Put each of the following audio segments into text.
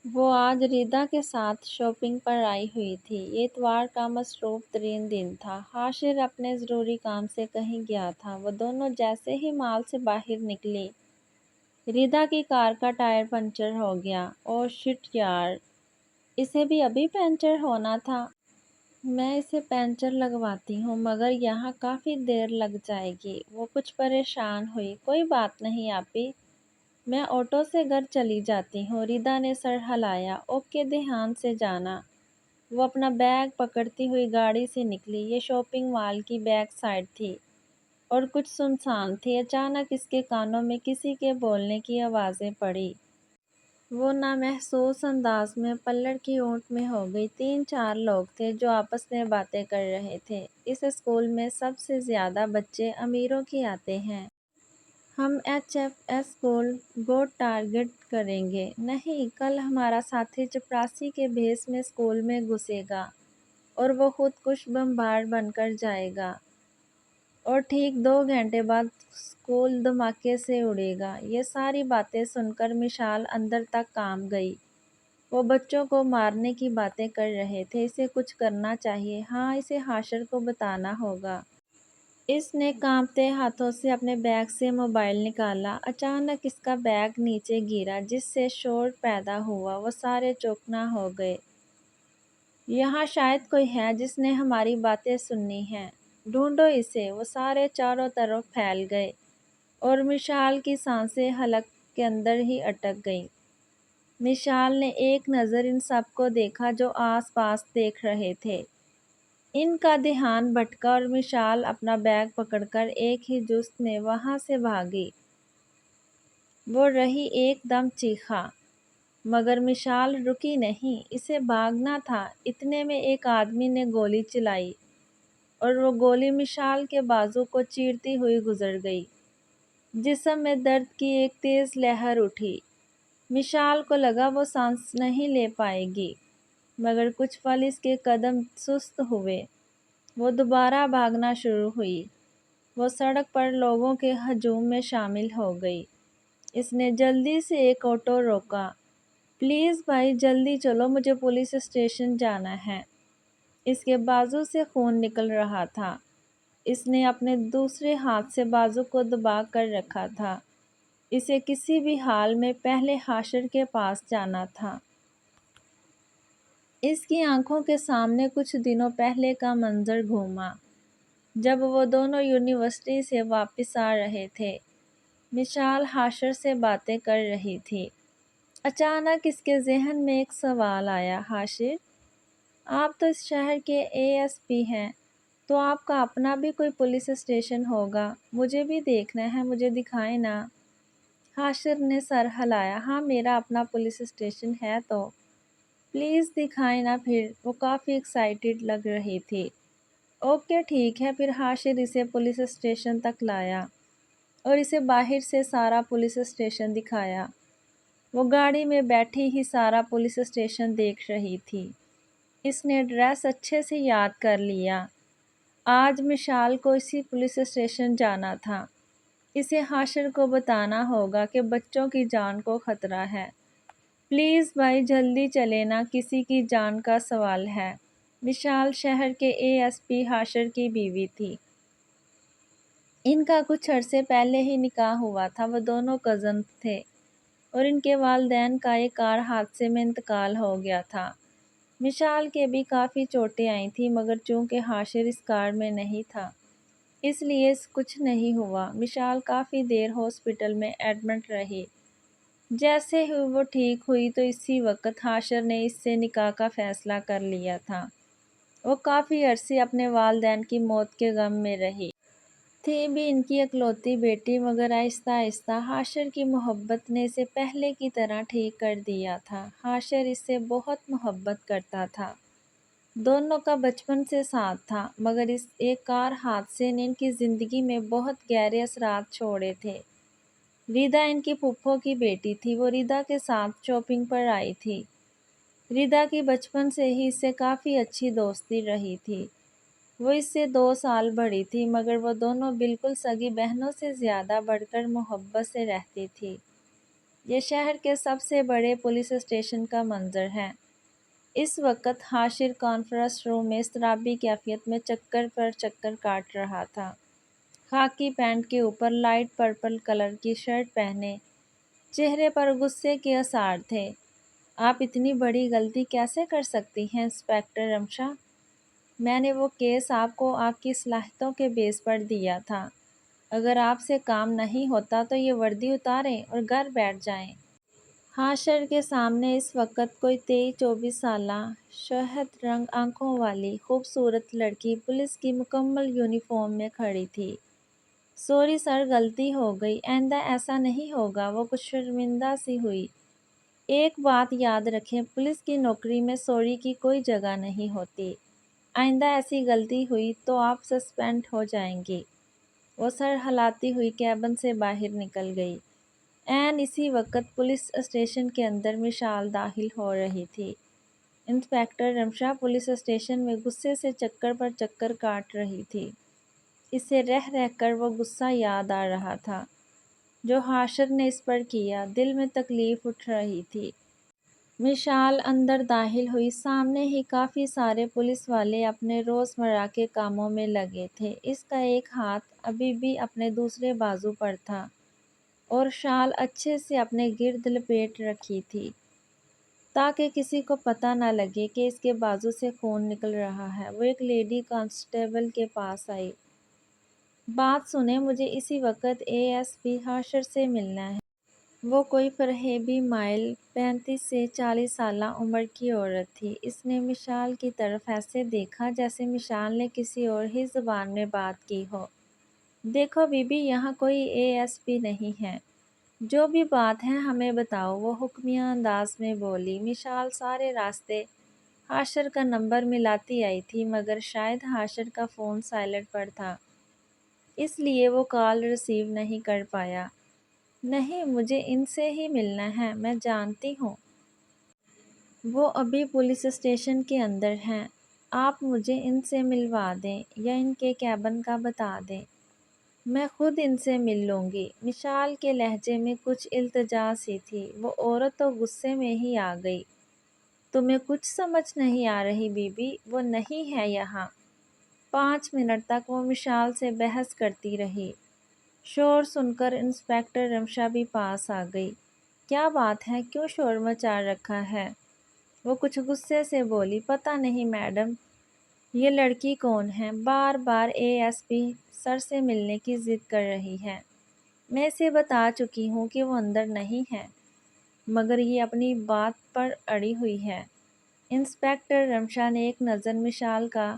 وہ آج ریدا کے ساتھ شاپنگ پر آئی ہوئی تھی۔ یہ اتوار کا مصروف ترین دن تھا۔ حاشر اپنے ضروری کام سے کہیں گیا تھا۔ وہ دونوں جیسے ہی مال سے باہر نکلے، ریدا کی کار کا ٹائر پنچر ہو گیا۔ اوہ شٹ یار، اسے بھی ابھی پنچر ہونا تھا۔ میں اسے پنچر لگواتی ہوں مگر یہاں کافی دیر لگ جائے گی۔ وہ کچھ پریشان ہوئی۔ کوئی بات نہیں آپی، میں آٹو سے گھر چلی جاتی ہوں۔ ریدا نے سر ہلایا۔ اوکے، دھیان سے جانا۔ وہ اپنا بیگ پکڑتی ہوئی گاڑی سے نکلی۔ یہ شاپنگ مال کی بیک سائڈ تھی اور کچھ سنسان تھی۔ اچانک اس کے کانوں میں کسی کے بولنے کی آوازیں پڑی۔ وہ نامحسوس انداز میں پلڑ کی اونٹ میں ہو گئی۔ 3-4 لوگ تھے جو آپس میں باتیں کر رہے تھے۔ اس اسکول میں سب سے زیادہ بچے امیروں کے آتے ہیں۔ ہم ایچ ایف ایس اسکول کو ٹارگٹ کریں گے۔ نہیں، کل ہمارا ساتھی چپراسی کے بھیس میں اسکول میں گھسے گا اور وہ خود کش بمبار بن کر جائے گا اور ٹھیک 2 گھنٹے بعد اسکول دھماکے سے اڑے گا۔ یہ ساری باتیں سن کر مشال اندر تک کانپ گئی۔ وہ بچوں کو مارنے کی باتیں کر رہے تھے۔ اسے کچھ کرنا چاہیے۔ ہاں، اسے حاشر کو بتانا ہوگا۔ اس نے کانپتے ہاتھوں سے اپنے بیگ سے موبائل نکالا۔ اچانک اس کا بیگ نیچے گرا جس سے شور پیدا ہوا۔ وہ سارے چوکنا ہو گئے۔ یہاں شاید کوئی ہے جس نے ہماری باتیں سنی ہیں۔ ڈھونڈو اسے۔ وہ سارے چاروں طرف پھیل گئے اور مشال کی سانسیں حلق کے اندر ہی اٹک گئیں۔ مشال نے ایک نظر ان سب کو دیکھا جو آس پاس دیکھ رہے تھے۔ ان کا دھیان بھٹکا اور مشال اپنا بیگ پکڑ کر ایک ہی جست میں وہاں سے بھاگی۔ وہ رہی ایک دم چیخا، مگر مشال رکی نہیں۔ اسے بھاگنا تھا۔ اتنے میں ایک آدمی نے گولی چلائی اور وہ گولی مشال کے بازو کو چیرتی ہوئی گزر گئی۔ جسم میں درد کی ایک تیز لہر اٹھی۔ مشال کو لگا وہ سانس نہیں لے پائے گی، مگر کچھ پل اس کے قدم سست ہوئے۔ وہ دوبارہ بھاگنا شروع ہوئی۔ وہ سڑک پر لوگوں کے ہجوم میں شامل ہو گئی۔ اس نے جلدی سے ایک آٹو روکا۔ پلیز بھائی جلدی چلو، مجھے پولیس اسٹیشن جانا ہے۔ اس کے بازو سے خون نکل رہا تھا۔ اس نے اپنے دوسرے ہاتھ سے بازو کو دبا کر رکھا تھا۔ اسے کسی بھی حال میں پہلے حاشر کے پاس جانا تھا۔ اس کی آنکھوں کے سامنے کچھ دنوں پہلے کا منظر گھوما جب وہ دونوں یونیورسٹی سے واپس آ رہے تھے۔ مشال حاشر سے باتیں کر رہی تھی۔ اچانک اس کے ذہن میں ایک سوال آیا۔ حاشر، آپ تو اس شہر کے اے ایس پی ہیں، تو آپ کا اپنا بھی کوئی پولیس اسٹیشن ہوگا۔ مجھے بھی دیکھنا ہے، مجھے دکھائیں نا۔ حاشر نے سر ہلایا۔ ہاں، میرا اپنا پولیس اسٹیشن ہے تو پلیز دکھائیں نا پھر۔ وہ کافی ایکسائٹیڈ لگ رہی تھی۔ اوکے ٹھیک ہے پھر۔ حاشر اسے پولیس اسٹیشن تک لایا اور اسے باہر سے سارا پولیس اسٹیشن دکھایا۔ وہ گاڑی میں بیٹھی ہی سارا پولیس اسٹیشن دیکھ رہی تھی۔ اس نے ایڈریس اچھے سے یاد کر لیا۔ آج مشال کو اسی پولیس اسٹیشن جانا تھا۔ اسے حاشر کو بتانا ہوگا کہ بچوں کی جان کو خطرہ ہے۔ پلیز بھائی جلدی چلیں نا، کسی کی جان کا سوال ہے۔ مشال شہر کے اے ایس پی حاشر کی بیوی تھی۔ ان کا کچھ عرصے پہلے ہی نکاح ہوا تھا۔ وہ دونوں کزنز تھے اور ان کے والدین کا ایک کار حادثے میں انتقال ہو گیا تھا۔ مشال کے بھی کافی چوٹیں آئی تھیں مگر چونکہ حاشر اس کار میں نہیں تھا اس لیے کچھ نہیں ہوا۔ مشال کافی دیر ہاسپٹل میں ایڈمٹ رہی۔ جیسے ہی وہ ٹھیک ہوئی تو اسی وقت حاشر نے اس سے نکاح کا فیصلہ کر لیا تھا۔ وہ کافی عرصے اپنے والدین کی موت کے غم میں رہی۔ تھی بھی ان کی اکلوتی بیٹی مگر آہستہ آہستہ حاشر کی محبت نے اسے پہلے کی طرح ٹھیک کر دیا تھا۔ حاشر اس سے بہت محبت کرتا تھا۔ دونوں کا بچپن سے ساتھ تھا مگر اس ایک کار حادثے نے ان کی زندگی میں بہت گہرے اثرات چھوڑے تھے۔ ریدا ان کی پھپھو کی بیٹی تھی۔ وہ ریدا کے ساتھ شاپنگ پر آئی تھی۔ ریدا کی بچپن سے ہی اس سے کافی اچھی دوستی رہی تھی۔ وہ اس سے 2 سال بڑی تھی مگر وہ دونوں بالکل سگی بہنوں سے زیادہ بڑھ کر محبت سے رہتی تھی۔ یہ شہر کے سب سے بڑے پولیس اسٹیشن کا منظر ہے۔ اس وقت حاشر کانفرنس روم میں اضطرابی کیفیت میں چکر پر چکر کاٹ رہا تھا۔ خاکی پینٹ کے اوپر لائٹ پرپل کلر کی شرٹ پہنے، چہرے پر غصے کے آثار تھے۔ آپ اتنی بڑی غلطی کیسے کر سکتی ہیں انسپکٹر رمشا؟ میں نے وہ کیس آپ کو آپ کی صلاحیتوں کے بیس پر دیا تھا۔ اگر آپ سے کام نہیں ہوتا تو یہ وردی اتاریں اور گھر بیٹھ جائیں۔ حاشر کے سامنے اس وقت کوئی 23-24 سالہ شہد رنگ آنکھوں والی خوبصورت لڑکی پولیس کی مکمل یونیفارم میں کھڑی تھی۔ سوری سر، غلطی ہو گئی، آئندہ ایسا نہیں ہوگا، وہ کچھ شرمندہ سی ہوئی۔ ایک بات یاد رکھیں، پولیس کی نوکری میں سوری کی کوئی جگہ نہیں ہوتی۔ آئندہ ایسی غلطی ہوئی تو آپ سسپینڈ ہو جائیں گی۔ وہ سر ہلاتی ہوئی کیبن سے باہر نکل گئی۔ عین اسی وقت پولیس اسٹیشن کے اندر مشال داخل ہو رہی تھی۔ انسپکٹر رمشا پولیس اسٹیشن میں غصے سے چکر پر چکر کاٹ رہی تھی۔ اسے رہ رہ کر وہ غصہ یاد آ رہا تھا جو حاشر نے اس پر کیا۔ دل میں تکلیف اٹھ رہی تھی۔ مشال اندر داخل ہوئی۔ سامنے ہی کافی سارے پولیس والے اپنے روزمرہ کے کاموں میں لگے تھے۔ اس کا ایک ہاتھ ابھی بھی اپنے دوسرے بازو پر تھا اور شال اچھے سے اپنے گرد لپیٹ رکھی تھی تاکہ کسی کو پتہ نہ لگے کہ اس کے بازو سے خون نکل رہا ہے۔ وہ ایک لیڈی کانسٹیبل کے پاس آئی۔ بات سنیں، مجھے اسی وقت اے ایس پی حاشر سے ملنا ہے۔ وہ کوئی فریبی مائل 35 سے 40 سالہ عمر کی عورت تھی۔ اس نے مشال کی طرف ایسے دیکھا جیسے مشال نے کسی اور ہی زبان میں بات کی ہو۔ دیکھو بی بی، یہاں کوئی اے ایس پی نہیں ہے۔ جو بھی بات ہے ہمیں بتاؤ، وہ حکمیہ انداز میں بولی۔ مشال سارے راستے حاشر کا نمبر ملاتی آئی تھی مگر شاید حاشر کا فون سائلنٹ پر تھا، اس لیے وہ کال ریسیو نہیں کر پایا۔ نہیں، مجھے ان سے ہی ملنا ہے، میں جانتی ہوں۔ وہ ابھی پولیس اسٹیشن کے اندر ہیں۔ آپ مجھے ان سے ملوا دیں یا ان کے کیبن کا بتا دیں، میں خود ان سے مل لوں گی۔ مشال کے لہجے میں کچھ التجا سی تھی۔ وہ عورت تو غصے میں ہی آ گئی۔ تمہیں کچھ سمجھ نہیں آ رہی بی بی، وہ نہیں ہے یہاں۔ 5 منٹ تک وہ مشال سے بحث کرتی رہی۔ شور سن کر انسپکٹر رمشا بھی پاس آ گئی۔ کیا بات ہے، کیوں شور مچا رکھا ہے؟ وہ کچھ غصے سے بولی۔ پتہ نہیں میڈم، یہ لڑکی کون ہے، بار بار اے ایس پی سر سے ملنے کی ضد کر رہی ہے۔ میں اسے بتا چکی ہوں کہ وہ اندر نہیں ہے مگر یہ اپنی بات پر اڑی ہوئی ہے۔ انسپکٹر رمشا نے ایک نظر مشال کا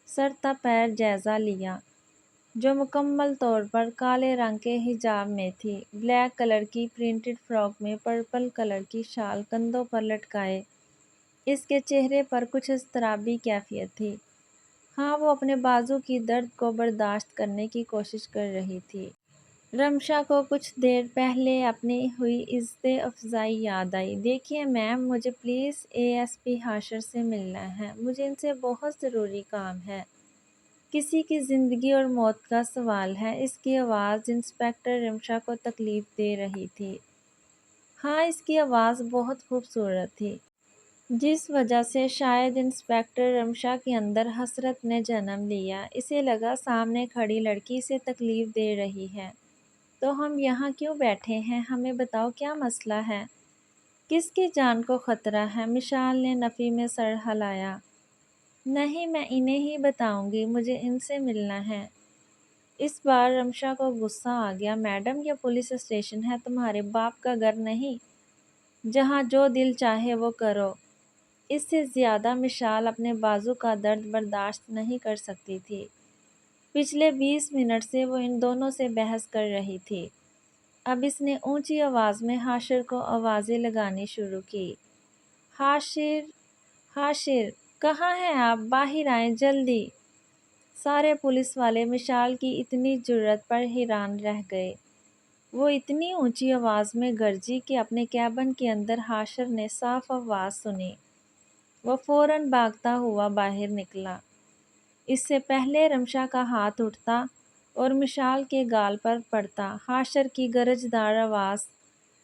سر تا پیر جائزہ لیا جو مکمل طور پر کالے رنگ کے حجاب میں تھی۔ بلیک کلر کی پرنٹڈ فراک میں پرپل کلر کی شال کندھوں پر لٹکائے اس کے چہرے پر کچھ اضطرابی کیفیت تھی۔ ہاں، وہ اپنے بازو کی درد کو برداشت کرنے کی کوشش کر رہی تھی۔ رمشا کو کچھ دیر پہلے اپنی ہوئی عزت افزائی یاد آئی۔ دیکھیے میم، مجھے plays A S P Hashir سے ملنا ہے، مجھے ان سے بہت ضروری کام ہے، کسی کی زندگی اور موت کا سوال ہے۔ اس کی آواز انسپکٹر رمشا کو تکلیف دے رہی تھی۔ ہاں، اس کی آواز بہت خوبصورت تھی، جس وجہ سے شاید انسپکٹر رمشا کے اندر حسرت نے جنم لیا۔ اسے لگا سامنے کھڑی لڑکی اسے تکلیف دے رہی ہے تو ہم یہاں کیوں بیٹھے ہیں؟ ہمیں بتاؤ کیا مسئلہ ہے، کس کی جان کو خطرہ ہے؟ مشال نے نفی میں سر ہلایا۔ نہیں، میں انہیں ہی بتاؤں گی، مجھے ان سے ملنا ہے۔ اس بار رمشا کو غصہ آ گیا۔ میڈم، یہ پولیس اسٹیشن ہے، تمہارے باپ کا گھر نہیں جہاں جو دل چاہے وہ کرو۔ اس سے زیادہ مشال اپنے بازو کا درد برداشت نہیں کر سکتی تھی۔ پچھلے 20 منٹ سے وہ ان دونوں سے بحث کر رہی تھی۔ اب اس نے اونچی آواز میں حاشر کو آوازیں لگانی شروع کی۔ حاشر، حاشر، کہاں ہیں آپ؟ باہر آئیں جلدی۔ سارے پولیس والے مشال کی اتنی جرأت پر حیران رہ گئے۔ وہ اتنی اونچی آواز میں گرجی کہ اپنے کیبن کے اندر حاشر نے صاف آواز سنی۔ وہ فوراً بھاگتا ہوا باہر نکلا۔ اس سے پہلے رمشا کا ہاتھ اٹھتا اور مشال کے گال پر پڑتا۔ حاشر کی گرجدار آواز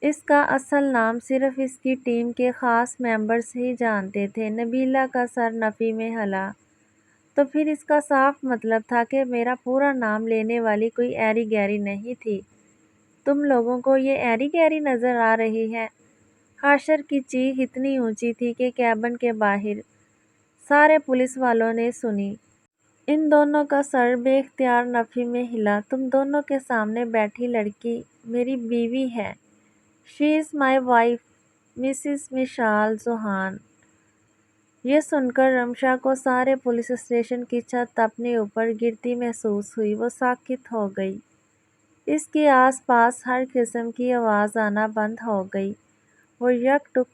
اس کا اصل نام صرف اس کی ٹیم کے خاص ممبرز ہی جانتے تھے۔ نبیلہ کا سر نفی میں ہلا۔ تو پھر اس کا صاف مطلب تھا کہ میرا پورا نام لینے والی کوئی ایری گیری نہیں تھی۔ تم لوگوں کو یہ ایری گیری نظر آ رہی ہے؟ حاشر کی چیخ اتنی اونچی تھی کہ کیبن کے باہر سارے پولیس والوں نے سنی۔ ان دونوں کا سر بے اختیار نفی میں ہلا۔ تم دونوں کے سامنے بیٹھی لڑکی میری بیوی ہے۔ شی از مائی وائف، مسز مشال زوہان۔ یہ سن کر رمشا کو سارے پولیس اسٹیشن کی چھت اپنے اوپر گرتی محسوس ہوئی۔ وہ ساکت ہو گئی۔ اس کے آس پاس ہر قسم کی آواز آنا بند ہو گئی۔ وہ یک ٹک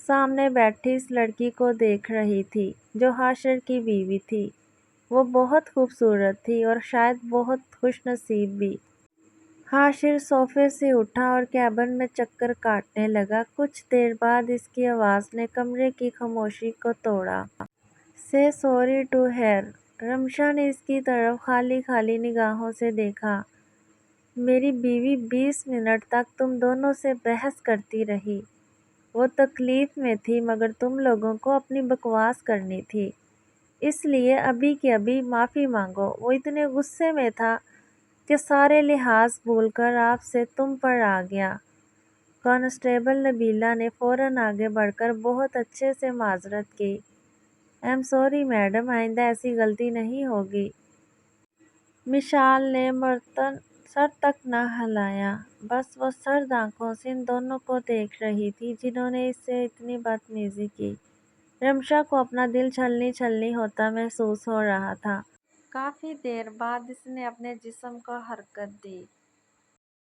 سامنے بیٹھی اس لڑکی کو دیکھ رہی تھی جو حاشر کی بیوی تھی۔ وہ بہت خوبصورت تھی اور شاید بہت خوش نصیب بھی۔ حاشر صوفے سے اٹھا اور کیبن میں چکر کاٹنے لگا۔ کچھ دیر بعد اس کی آواز نے کمرے کی خاموشی کو توڑا۔ "سے سوری ٹو ہر"۔ رمشا نے اس کی طرف خالی خالی نگاہوں سے دیکھا۔ میری بیوی 20 منٹ تک تم دونوں سے بحث کرتی رہی۔ وہ تکلیف میں تھی مگر تم لوگوں کو اپنی بکواس کرنی تھی، اس لیے ابھی کے ابھی معافی مانگو۔ وہ اتنے غصے میں تھا کہ سارے لحاظ بھول کر آپ سے تم پر آ گیا۔ کانسٹیبل نبیلہ نے فوراً آگے بڑھ کر بہت اچھے سے معذرت کی۔ "آئی ایم سوری میڈم، آئندہ ایسی غلطی نہیں ہوگی۔" مشال نے مرتن سر تک نہ ہلایا۔ بس وہ سرد آنکھوں سے ان دونوں کو دیکھ رہی تھی جنہوں نے اس سے اتنی بدتمیزی کی۔ رمشا کو اپنا دل چھلنی چھلنی ہوتا محسوس ہو رہا تھا۔ کافی دیر بعد اس نے اپنے جسم کو حرکت دی۔